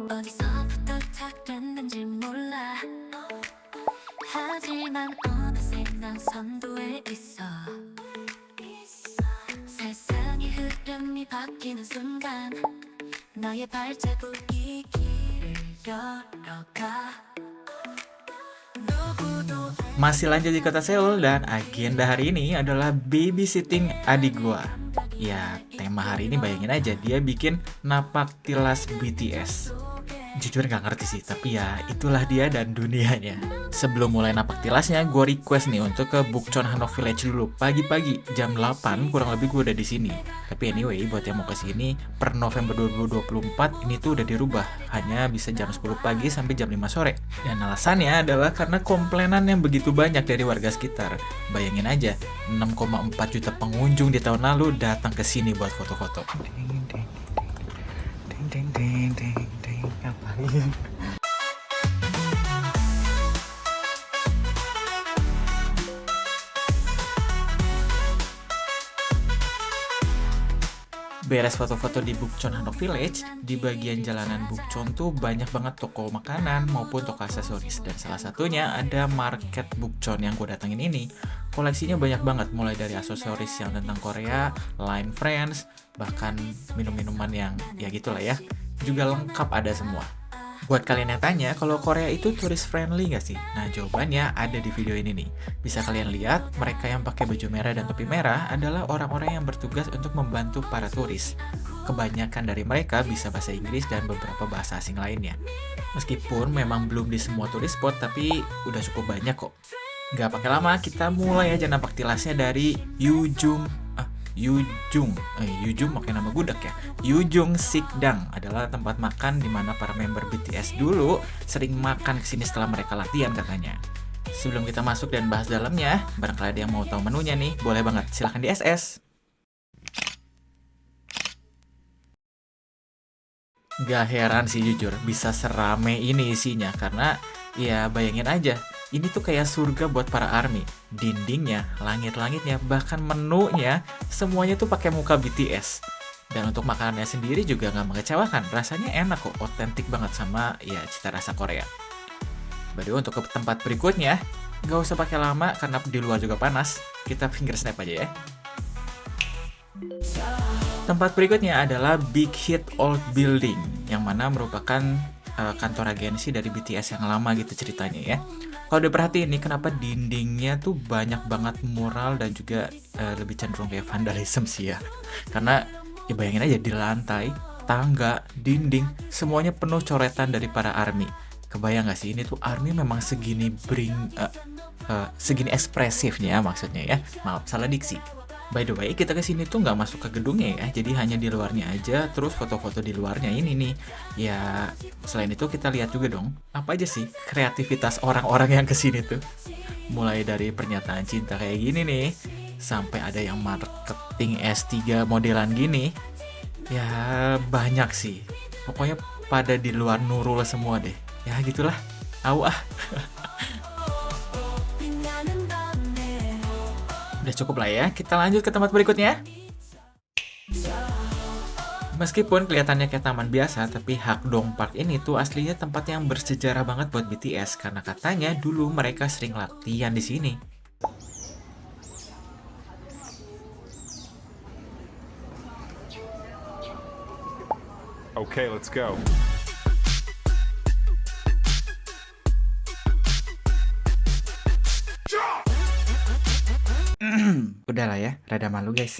어디서부터 시작됐는지 몰라. 하지만 어느새 난 선두에 있어. 세상의 흐름이 바뀌는 순간 너의 발자국이 길을 열어가. 누구도 Masih lanjut di kota Seoul dan agenda hari ini adalah babysitting adik gua. Ya, tema hari ini bayangin aja dia bikin napak tilas BTS. Jujur nggak ngerti sih, tapi ya itulah dia dan dunianya. Sebelum mulai napak tilasnya, gue request nih untuk ke Bukchon Hanok Village dulu. Pagi-pagi, jam 8 kurang lebih gue udah di sini. Tapi anyway, buat yang mau ke sini, per November 2024 ini tuh udah dirubah. Hanya bisa jam 10 pagi sampai jam 5 sore. Dan alasannya adalah karena komplainan yang begitu banyak dari warga sekitar. Bayangin aja, 6,4 juta pengunjung di tahun lalu datang ke sini buat foto-foto. Ding ding ding ding, ngapain? Beres foto-foto di Bukchon Hanok Village, di bagian jalanan Bukchon tuh banyak banget toko makanan maupun toko aksesoris. Dan salah satunya ada Market Bukchon yang gue datengin ini. Koleksinya banyak banget, mulai dari aksesoris yang tentang Korea, line friends, bahkan minum-minuman yang ya gitulah ya. Juga lengkap ada semua. Buat kalian yang tanya, kalau Korea itu tourist friendly nggak sih? Nah, jawabannya ada di video ini nih. Bisa kalian lihat, mereka yang pakai baju merah dan topi merah adalah orang-orang yang bertugas untuk membantu para turis. Kebanyakan dari mereka bisa bahasa Inggris dan beberapa bahasa asing lainnya. Meskipun memang belum di semua tourist spot, tapi udah cukup banyak kok. Nggak pakai lama, kita mulai aja nampak tilasnya dari Yujung pakai nama gudeg ya. Yujung Sikdang adalah tempat makan di mana para member BTS dulu sering makan kesini setelah mereka latihan katanya. Sebelum kita masuk dan bahas dalamnya, barangkali ada yang mau tahu menunya nih, boleh banget, silahkan di SS. Gak heran sih jujur, bisa serame ini isinya, karena ya bayangin aja, ini tuh kayak surga buat para ARMY. Dindingnya, langit-langitnya, bahkan menunya, semuanya tuh pakai muka BTS. Dan untuk makanannya sendiri juga nggak mengecewakan, rasanya enak kok, otentik banget sama ya cita rasa Korea. By the way, untuk ke tempat berikutnya, nggak usah pakai lama karena di luar juga panas, kita finger snap aja ya. Tempat berikutnya adalah Big Hit Old Building, yang mana merupakan kantor agensi dari BTS yang lama gitu ceritanya ya. Kalau udah perhatiin nih, kenapa dindingnya tuh banyak banget mural dan juga lebih cenderung kayak vandalisme sih ya. Karena ya bayangin aja di lantai, tangga, dinding, semuanya penuh coretan dari para ARMY. Kebayang gak sih ini tuh ARMY memang segini segini ekspresifnya maksudnya ya. Maaf, salah diksi. By the way, kita kesini tuh nggak masuk ke gedungnya ya, jadi hanya di luarnya aja, terus foto-foto di luarnya ini nih. Ya, selain itu kita lihat juga dong, apa aja sih kreativitas orang-orang yang kesini tuh. Mulai dari pernyataan cinta kayak gini nih, sampai ada yang marketing S3 modelan gini. Ya, banyak sih. Pokoknya pada di luar Nurul semua deh. Ya, gitulah. Au ah. Udah cukup lah ya, kita lanjut ke tempat berikutnya. Meskipun kelihatannya kayak taman biasa, tapi Hakdong Park ini tuh aslinya tempat yang bersejarah banget buat BTS karena katanya dulu mereka sering latihan di sini. Okay, let's go. Udahlah ya, rada malu guys.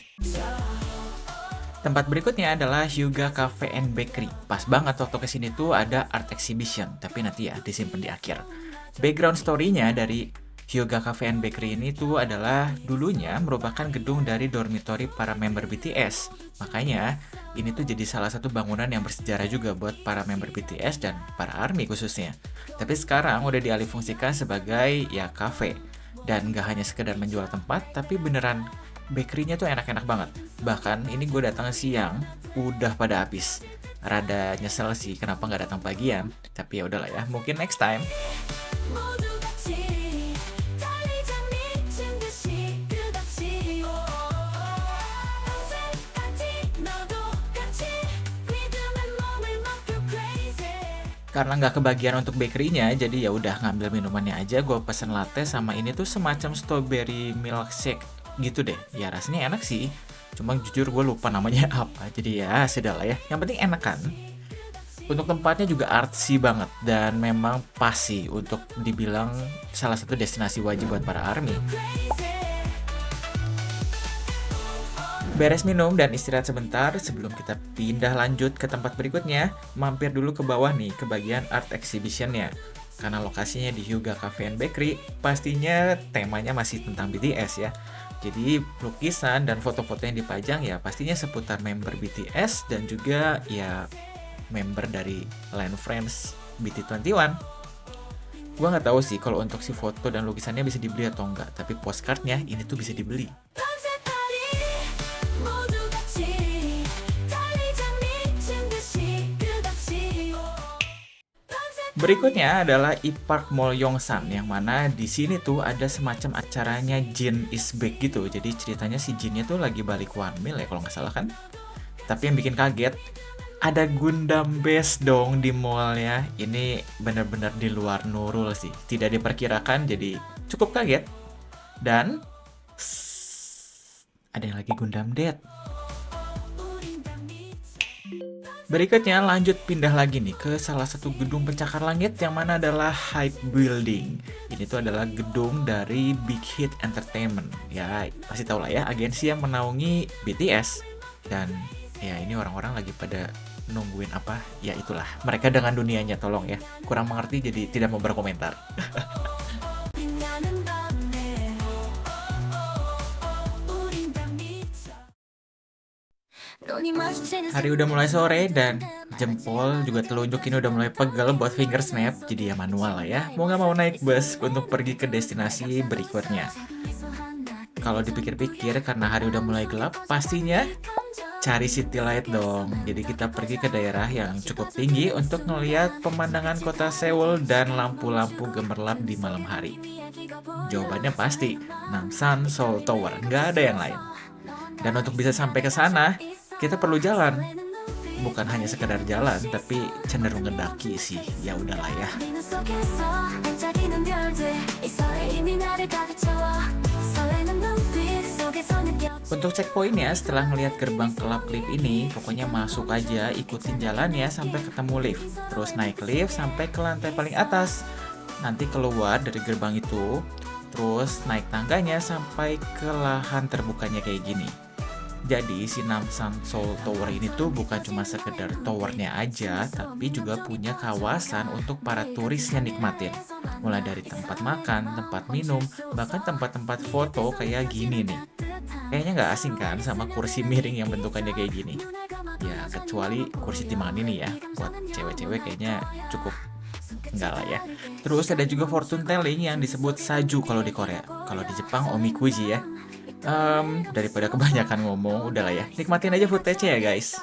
Tempat berikutnya adalah Hyuga Cafe and Bakery. Pas banget waktu kesini tuh ada art exhibition, tapi nanti ya disimpan di akhir. Background story-nya dari Hyuga Cafe and Bakery ini tuh adalah dulunya merupakan gedung dari dormitory para member BTS. Makanya ini tuh jadi salah satu bangunan yang bersejarah juga buat para member BTS dan para ARMY khususnya. Tapi sekarang udah dialihfungsikan sebagai ya cafe. Dan gak hanya sekedar menjual tempat, tapi beneran bakery-nya tuh enak-enak banget. Bahkan ini gue datang siang, udah pada habis. Rada nyesel sih kenapa gak datang pagian. Tapi ya udahlah ya, mungkin next time. Karena nggak kebagian untuk bakerynya, jadi ya udah ngambil minumannya aja. Gue pesen latte sama ini tuh semacam strawberry milkshake gitu deh. Ya rasanya enak sih. Cuma jujur gue lupa namanya apa. Jadi ya sudah lah ya. Yang penting enak kan. Untuk tempatnya juga artsy banget dan memang pas sih untuk dibilang salah satu destinasi wajib buat para ARMY. Beres minum dan istirahat sebentar sebelum kita pindah lanjut ke tempat berikutnya, mampir dulu ke bawah nih ke bagian art exhibition-nya. Karena lokasinya di Hyuga Cafe and Bakery, pastinya temanya masih tentang BTS ya. Jadi lukisan dan foto-foto yang dipajang ya pastinya seputar member BTS dan juga ya member dari Line Friends BT21. Gua nggak tahu sih kalau untuk si foto dan lukisannya bisa dibeli atau enggak, tapi postcardnya ini tuh bisa dibeli. Berikutnya adalah E-Park Mall Yongsan, yang mana di sini tuh ada semacam acaranya Jin is Back gitu. Jadi ceritanya si Jinnya tuh lagi balik One Mil ya kalau nggak salah kan. Tapi yang bikin kaget, ada Gundam Base dong di mallnya. Ini benar-benar di luar Nurul sih. Tidak diperkirakan, jadi cukup kaget. Dan ada yang lagi Gundam Dead. Berikutnya lanjut pindah lagi nih ke salah satu gedung pencakar langit yang mana adalah Hype Building. Ini tuh adalah gedung dari Big Hit Entertainment. Ya pasti tau lah ya, agensi yang menaungi BTS. Dan ya ini orang-orang lagi pada nungguin apa, ya itulah. Mereka dengan dunianya tolong ya. Kurang mengerti jadi tidak mau berkomentar. Hari udah mulai sore dan jempol juga telunjuk ini udah mulai pegel buat finger snap. Jadi ya manual lah ya. Mau nggak mau naik bus untuk pergi ke destinasi berikutnya. Kalau dipikir-pikir karena hari udah mulai gelap, pastinya cari city light dong. Jadi kita pergi ke daerah yang cukup tinggi untuk ngeliat pemandangan kota Seoul dan lampu-lampu gemerlap di malam hari. Jawabannya pasti Namsan Seoul Tower, nggak ada yang lain. Dan untuk bisa sampai ke sana, kita perlu jalan. Bukan hanya sekedar jalan, tapi cenderung ngedaki sih. Ya udahlah ya. Untuk checkpointnya, setelah ngelihat gerbang Club Lift ini, pokoknya masuk aja, ikutin jalannya sampai ketemu lift. Terus naik lift sampai ke lantai paling atas. Nanti keluar dari gerbang itu, terus naik tangganya sampai ke lahan terbukanya kayak gini. Jadi si Namsan Seoul Tower ini tuh bukan cuma sekedar towernya aja, tapi juga punya kawasan untuk para turis yang nikmatin. Mulai dari tempat makan, tempat minum, bahkan tempat-tempat foto kayak gini nih. Kayaknya nggak asing kan sama kursi miring yang bentukannya kayak gini. Ya kecuali kursi timbangan ini ya, buat cewek-cewek kayaknya cukup enggak lah ya. Terus ada juga fortune telling yang disebut saju kalau di Korea. Kalau di Jepang omikuji ya. Daripada kebanyakan ngomong, udahlah ya. Nikmatin aja footage-nya ya guys.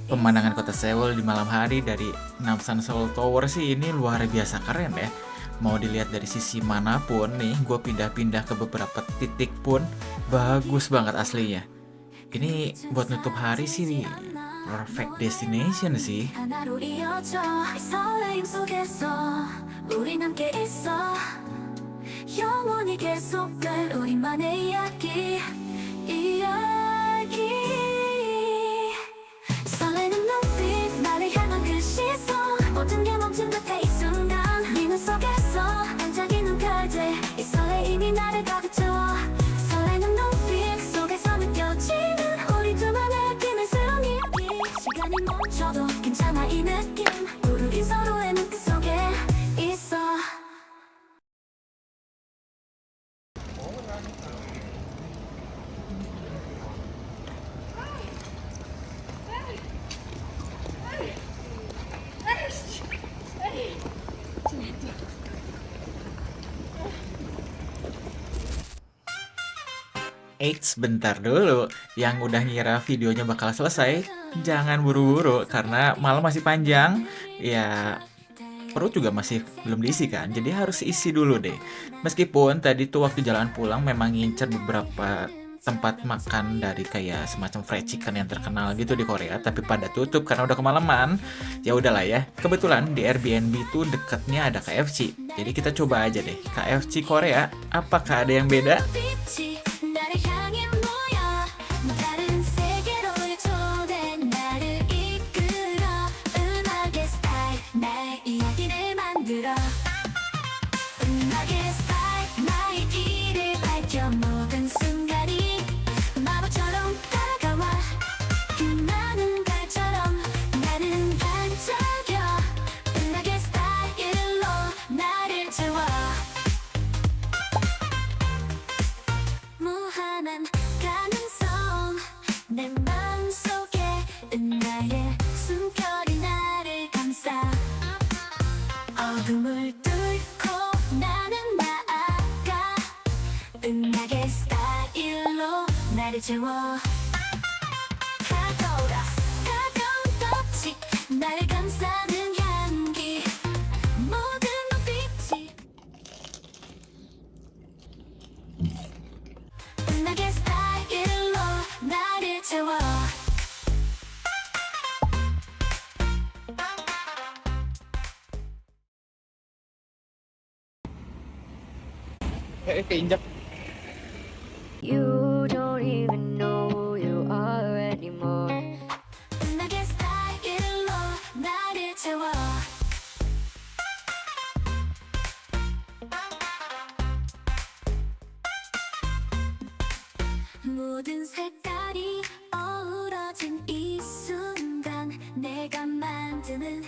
Pemandangan kota Seoul di malam hari dari Namsan Seoul Tower sih ini luar biasa keren ya. Mau dilihat dari sisi manapun nih, gue pindah-pindah ke beberapa titik pun bagus banget aslinya. Ini buat nutup hari sih perfect destination sih. Eits, bentar dulu. Yang udah ngira videonya bakal selesai, jangan buru-buru karena malam masih panjang. Ya, perut juga masih belum diisi kan, jadi harus isi dulu deh. Meskipun tadi tuh waktu jalan pulang memang ngincer beberapa tempat makan dari kayak semacam fried chicken yang terkenal gitu di Korea, tapi pada tutup karena udah kemalaman. Ya udahlah ya. Kebetulan di Airbnb tuh deketnya ada KFC. Jadi kita coba aja deh KFC Korea. Apakah ada yang beda? 빛이 나를 향해 모여 다른 세계로 초대 나를 이끌어 음악의 스타일 나의 이야기를 만들어 음악의 스타일 나의 길을 밝혀 모든 순간이 마법처럼 다가와 그 많은 달처럼 나는 반짝여 음악의 스타일로 나를 채워 무한한 가능성 내 맘속에 나의 숨결이 나를 감싸 어둠을 뚫고 나는 나아가 음악의 스타일로 나를 채워 다가오라 가벼운 터치 나를 감싸는 향기 모든 눈빛이 음악의 스타일로 나를 채워 Keinjak. You don't even know who you are anymore. 음악의 스타일로 나를 채워 모든 색깔이 어우러진 이 순간 내가 만드는